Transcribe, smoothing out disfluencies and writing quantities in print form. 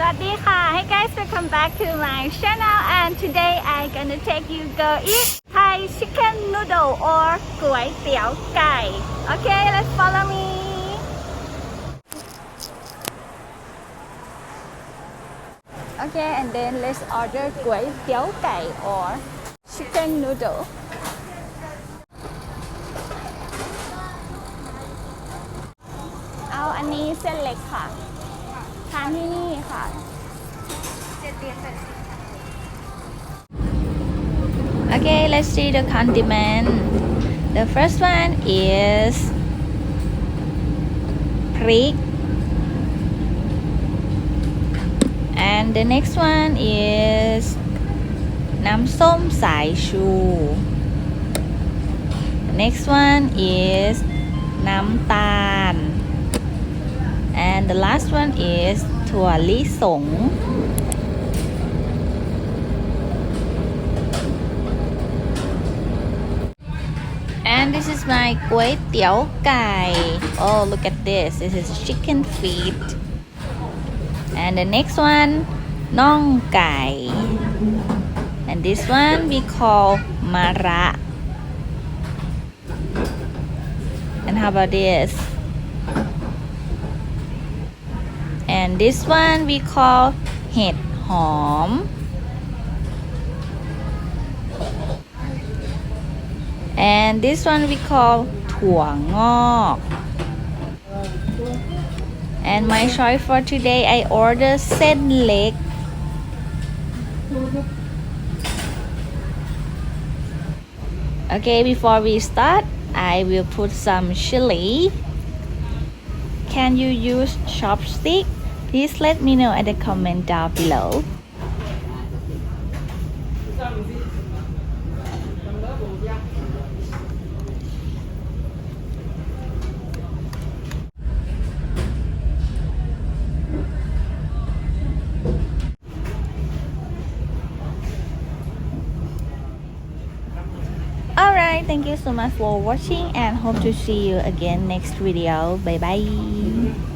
สวัสดีค่ะ Hey guys, welcome back to my channel and today I'm gonna take you go eat Thai chicken noodle or ก๋วยเตี๋ยวไก่ Okay, let's follow me. Okay, and then let's order ก๋วยเตี๋ยวไก่ or chicken noodle. เอาอันนี้เส้นเล็กค่ะทานที่นี่ค่ะOkay, let's see the condiment. The first one is พริก and the next one is น้ำส้มสายชู Next one is น้ำตาล and the last one is ถั่วลิสงAnd this is my ก๋วยเตี๋ยวไก่ Oh, look at this. This is chicken feet. And the next one, น่องไก่ And this one we call มะระ And how about this? And this one we call เห็ดหอมAnd this one we call ถั่วงอก And my choice for today I order เส้นเล็ก Okay, before we start I will put some chili. Can you use chopstick? Please let me know in the comment down below. Alright, thank you so much for watching and hope to see you again next video. Bye bye.